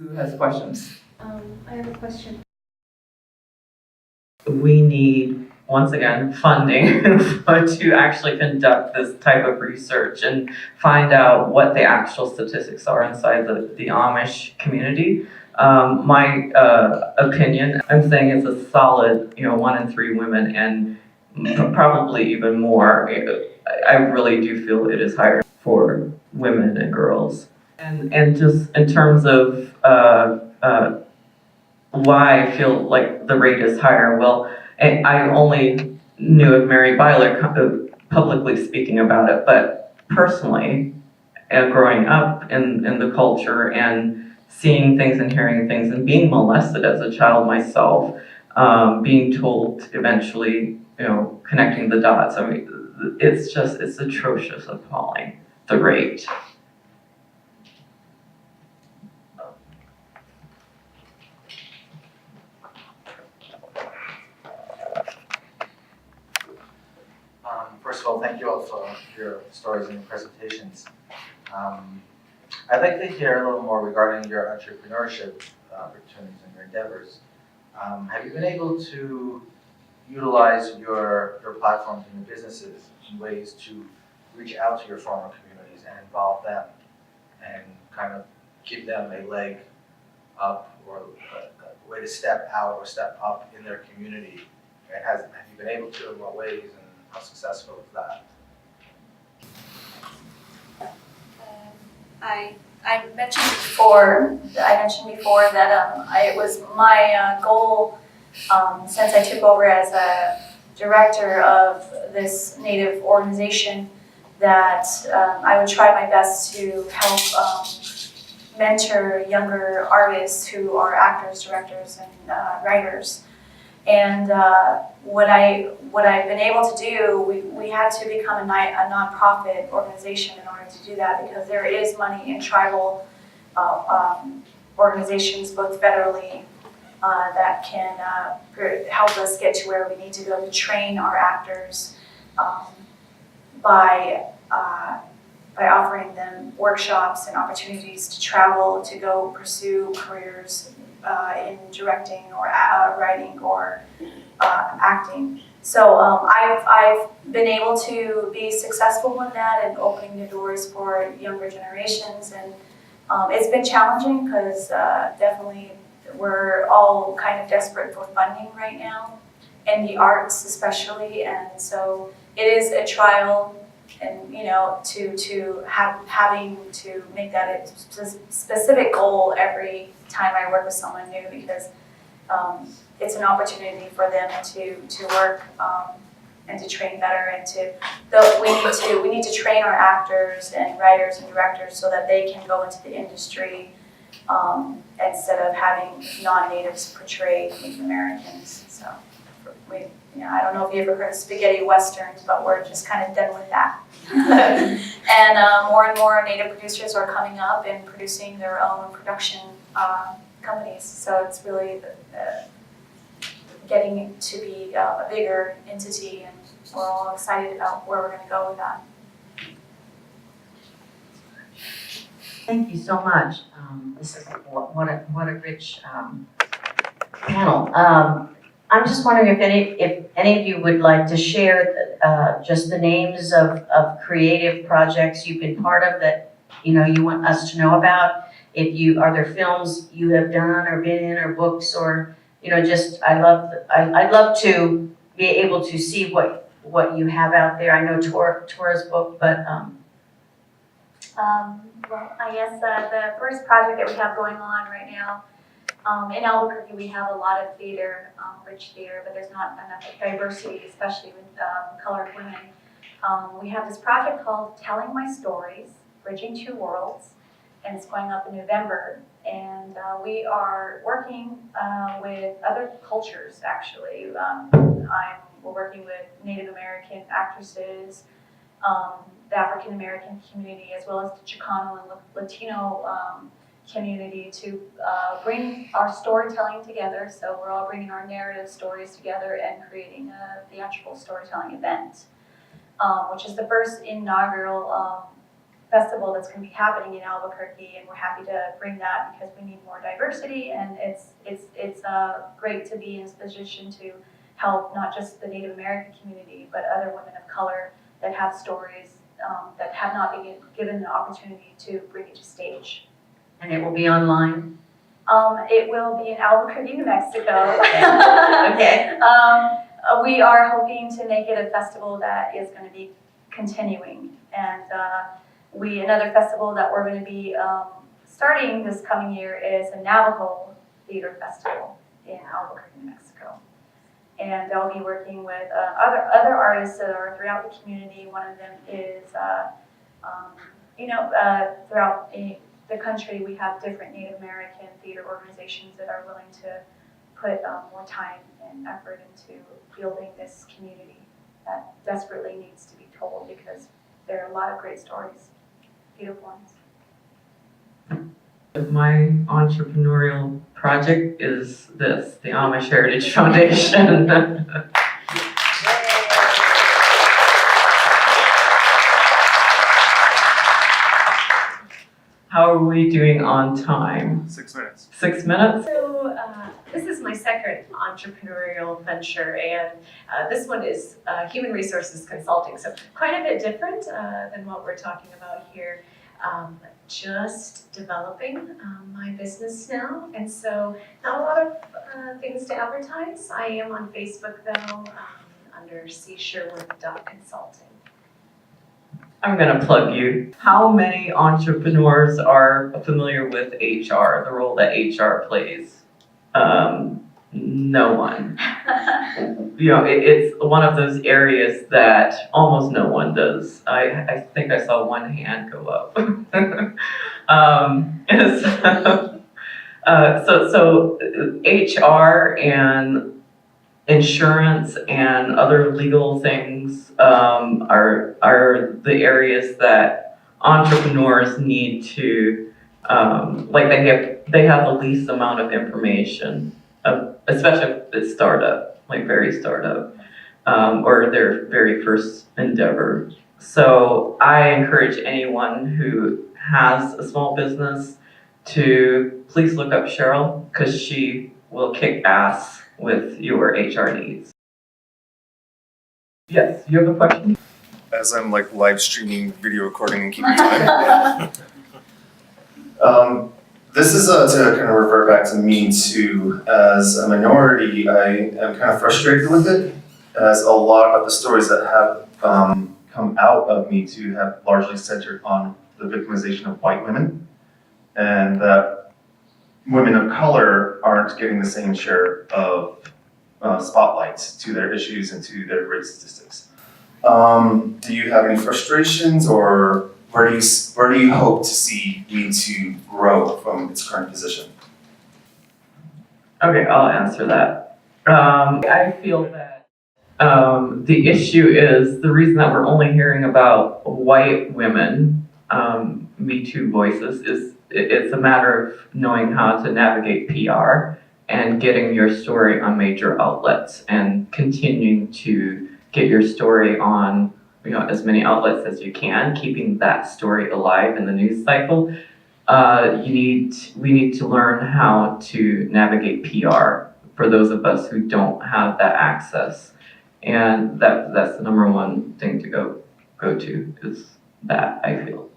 Who has questions? I have a question. We need, once again, funding to actually conduct this type of research and find out what the actual statistics are inside the Amish community. My opinion, I'm saying it's a solid, 1 in 3 women, and probably even more. I really do feel it is higher for women and girls. And just in terms of why I feel like the rate is higher, well, I only knew of Mary Byler publicly speaking about it, but personally, growing up in the culture and seeing things and hearing things and being molested as a child myself, being told eventually, connecting the dots. I mean, it's atrocious, appalling, the rate. First of all, thank you all for your stories and your presentations. I'd like to hear a little more regarding your entrepreneurship opportunities and your endeavors. Have you been able to utilize your platforms and your businesses in ways to reach out to your former communities and involve them and kind of give them a leg up or a way to step out or step up in their community? And have you been able to, in what ways, and how successful is that? I mentioned before that it was my goal since I took over as a director of this Native organization that I would try my best to help mentor younger artists who are actors, directors, and writers. And what I've been able to do, we had to become a nonprofit organization in order to do that, because there is money in tribal organizations, both federally, that can help us get to where we need to go to train our actors by offering them workshops and opportunities to travel, to go pursue careers in directing or writing or acting. So I've been able to be successful in that and opening the doors for younger generations, and it's been challenging because definitely we're all kind of desperate for funding right now, in the arts especially, and so it is a trial. And having to make that a specific goal every time I work with someone new, because it's an opportunity for them to work and to train better, and we need to train our actors and writers and directors so that they can go into the industry instead of having non-natives portray Native Americans. So I don't know if you ever heard of spaghetti westerns, but we're just kind of done with that. And more and more Native producers are coming up and producing their own production companies. So it's really getting to be a bigger entity, and we're all excited about where we're going to go with that. Thank you so much. This is what a rich panel. I'm just wondering if any of you would like to share just the names of creative projects you've been part of that you want us to know about. Are there films you have done or been in, or books, or I'd love to be able to see what you have out there. I know Torah's book, but Well, I guess the first project that we have going on right now, in Albuquerque, we have a lot of theater, rich theater, but there's not enough diversity, especially with colored women. We have this project called Telling My Stories, Bridging Two Worlds, and it's going up in November. And we are working with other cultures, actually. We're working with Native American actresses, the African American community, as well as the Chicano and Latino community, to bring our storytelling together. So we're all bringing our narrative stories together and creating a theatrical storytelling event, which is the first inaugural festival that's going to be happening in Albuquerque, and we're happy to bring that because we need more diversity, and it's great to be in this position to help not just the Native American community, but other women of color that have stories that have not been given the opportunity to bring it to stage. And it will be online? It will be in Albuquerque, New Mexico. Okay. We are hoping to make it a festival that is going to be continuing, and another festival that we're going to be starting this coming year is a Navajo Theater Festival in Albuquerque, New Mexico. And I'll be working with other artists that are throughout the community. One of them is, throughout the country, we have different Native American theater organizations that are willing to put more time and effort into building this community that desperately needs to be told, because there are a lot of great stories, beautiful ones. My entrepreneurial project is the Amish Heritage Foundation. How are we doing on time? 6 minutes. 6 minutes? So this is my second entrepreneurial venture, and this one is human resources consulting. So quite a bit different than what we're talking about here. Just developing my business now, and so not a lot of things to advertise. I am on Facebook though, under Sherwin.consulting. I'm gonna plug you. How many entrepreneurs are familiar with HR, the role that HR plays? No one. It's one of those areas that almost no one does. I think I saw one hand go up. So HR and insurance and other legal things are the areas that entrepreneurs need to they have the least amount of information, especially if it's startup, like very startup, or their very first endeavor. So I encourage anyone who has a small business to please look up Cheryl, because she will kick ass with your HR needs. Yes, you have a question? As I'm like live streaming, video recording, and keeping time. This is to kind of revert back to Me Too. As a minority, I am kind of frustrated with it, as a lot of the stories that have come out of Me Too have largely centered on the victimization of white women, and that women of color aren't getting the same share of spotlights to their issues and to their rape statistics. Do you have any frustrations, or where do you hope to see Me Too grow from its current position? Okay, I'll answer that. I feel that the issue is the reason that we're only hearing about white women Me Too voices is it's a matter of knowing how to navigate PR and getting your story on major outlets and continuing to get your story on as many outlets as you can, keeping that story alive in the news cycle. We need to learn how to navigate PR for those of us who don't have that access, and that's the number one thing to go to is that, I feel.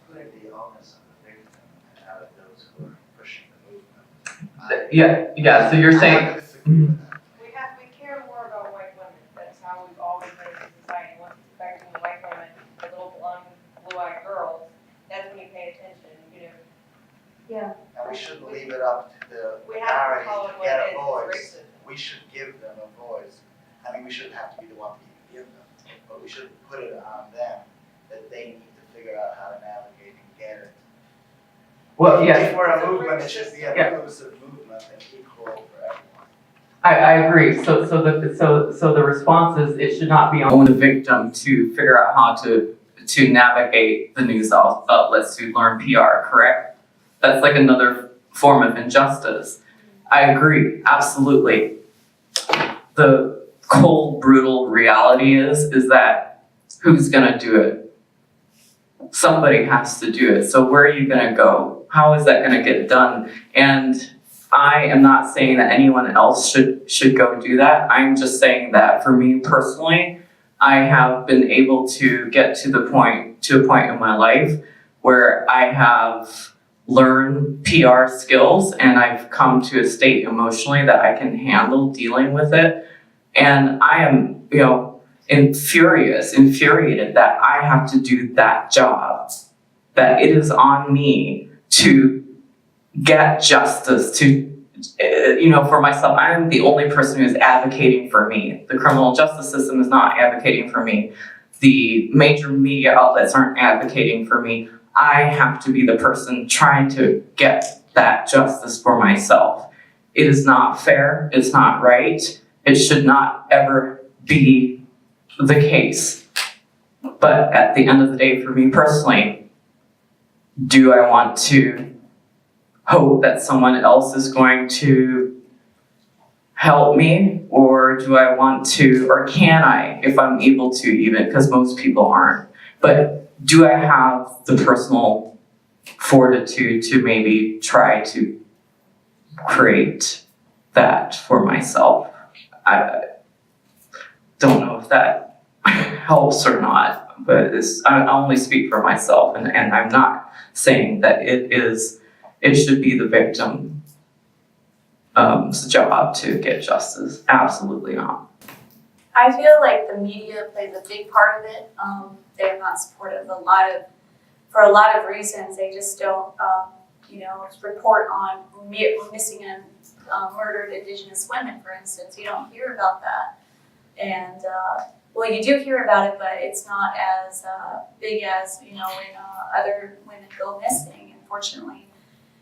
Putting the onus on the victim and out of those who are pushing the movement. Yeah. So you're saying. I disagree with that. We care more about white women. That's how we've always been in society. Once it's affecting white women, the little blonde, blue-eyed girls, that's when you pay attention, Yeah. And we shouldn't leave it up to the We have to minorities call to it what get it a is, voice. it's racism. We should give them a voice. I mean, we shouldn't have to be the one to even give them, but we shouldn't put it on them that they need to figure out how to navigate and get it. Well, yeah. If we're a movement, it should be an Yeah. inclusive movement and equal for everyone. I agree. So the response is it should not be on the victim to figure out how to navigate the news outlets to learn PR, correct? That's like another form of injustice. I agree, absolutely. The cold, brutal reality is that who's gonna do it? somebody has to do it. So where are you gonna go? How is that gonna get done? And I am not saying that anyone else should go do that. I'm just saying that for me personally, I have been able to get to a point in my life where I have learned PR skills and I've come to a state emotionally that I can handle dealing with it. And I am, infuriated that I have to do that job, that it is on me to get justice, for myself. I am the only person who is advocating for me. The criminal justice system is not advocating for me. The major media outlets aren't advocating for me. I have to be the person trying to get that justice for myself. It is not fair. It's not right. It should not ever be the case. But at the end of the day, for me personally, do I want to hope that someone else is going to help me, or do I want to, or can I, if I'm able to even, because most people aren't, but do I have the personal fortitude to maybe try to create that for myself? I don't know if that helps or not, but I only speak for myself, and I'm not saying that it should be the victim's job to get justice. Absolutely not. I feel like the media plays a big part of it. They're not supportive for a lot of reasons. They just don't, report on missing and murdered indigenous women, for instance. You don't hear about that. And, you do hear about it, but it's not as big as, when other women go missing, unfortunately.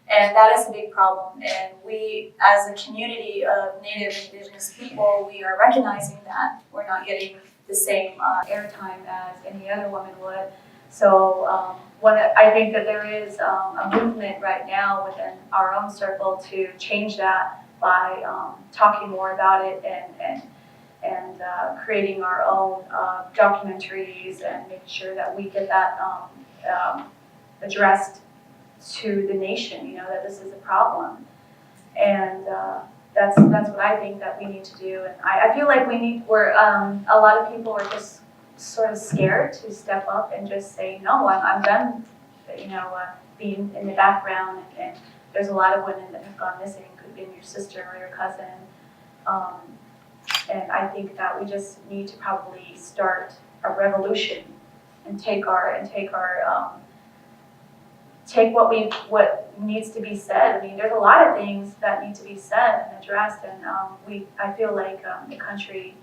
And that is a big problem. And we, as a community of Native and Indigenous people, we are recognizing that we're not getting the same airtime as any other woman would. So I think that there is a movement right now within our own circle to change that by talking more about it and creating our own documentaries and making sure that we get that addressed to the nation, that this is a problem. And that's what I think that we need to do. And I feel like a lot of people are just sort of scared to step up and just say, no, I'm done, being in the background. And there's a lot of women that have gone missing, could have been your sister or your cousin. And I think that we just need to probably start a revolution and take what needs to be said. I mean, there's a lot of things that need to be said and addressed, and I feel like the country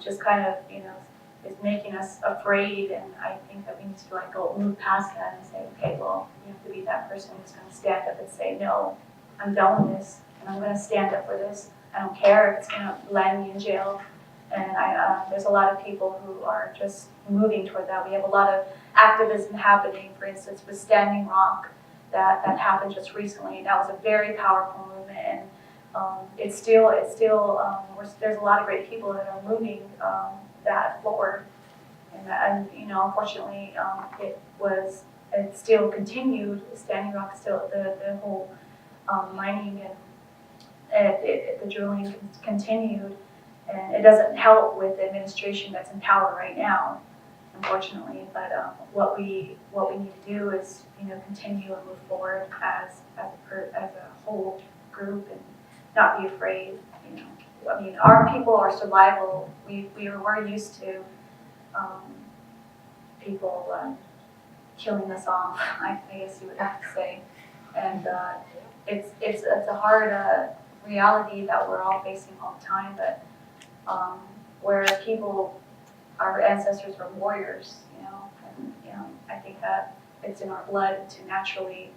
just kind of is making us afraid, and I think that we need to move past that and say, okay, well, you have to be that person who's going to stand up and say, no, I'm done with this, and I'm going to stand up for this. I don't care if it's going to land me in jail. And there's a lot of people who are just moving toward that. We have a lot of activism happening, for instance, with Standing Rock, that happened just recently. That was a very powerful movement, and it's still there's a lot of great people that are moving that forward. And unfortunately, it still continued. Standing Rock still the whole mining and the drilling continued. And it doesn't help with the administration that's in power right now, unfortunately. But what we need to do is, continue and move forward as a whole group and not be afraid. I mean, our people are survival. We're used to people killing us off, I guess you would have to say. And it's a hard reality that we're all facing all the time, but. Where our ancestors were warriors, and I think that it's in our blood to naturally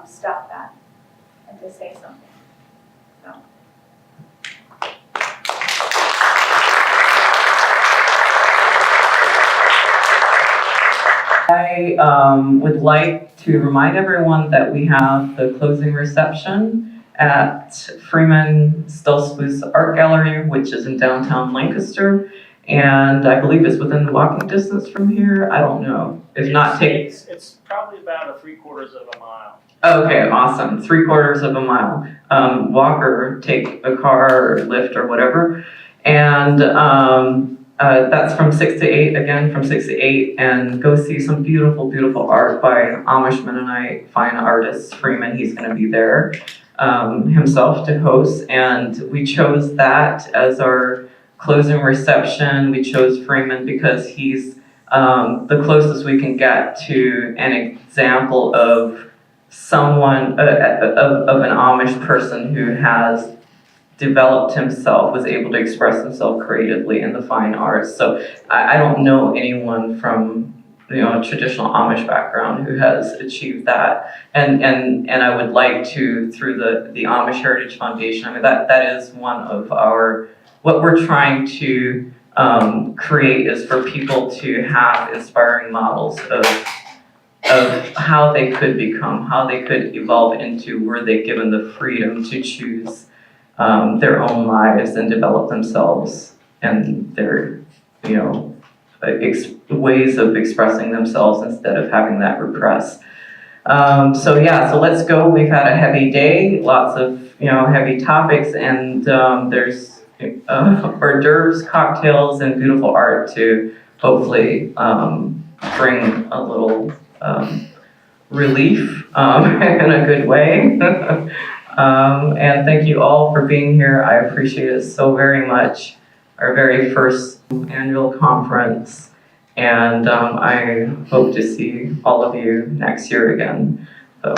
stop that and to say something. So. I would like to remind everyone that we have the closing reception at Freeman Stillspruce Art Gallery, which is in downtown Lancaster. And I believe it's within walking distance from here. I don't know. If not, take. It's probably about a 3/4 of a mile. Okay, awesome. 3/4 of a mile. Walk or take a car or Lyft or whatever. And that's from 6 to 8, again, from 6 to 8. And go see some beautiful, beautiful art by Amish Mennonite fine artist Freeman. He's going to be there himself to host. And we chose that as our closing reception. We chose Freeman because he's the closest we can get to an example of someone, of an Amish person who has developed himself, was able to express himself creatively in the fine arts. So I don't know anyone from a traditional Amish background who has achieved that. And I would like to, through the Amish Heritage Foundation, I mean that is one of our, what we're trying to create is for people to have inspiring models of how they could become, how they could evolve into, were they given the freedom to choose their own lives and develop themselves and their, ways of expressing themselves instead of having that repressed. So let's go. We've had a heavy day, lots of, heavy topics, and there's hors d'oeuvres, cocktails, and beautiful art to hopefully bring a little relief in a good way. And thank you all for being here. I appreciate it so very much. Our very first annual conference. And I hope to see all of you next year again. So.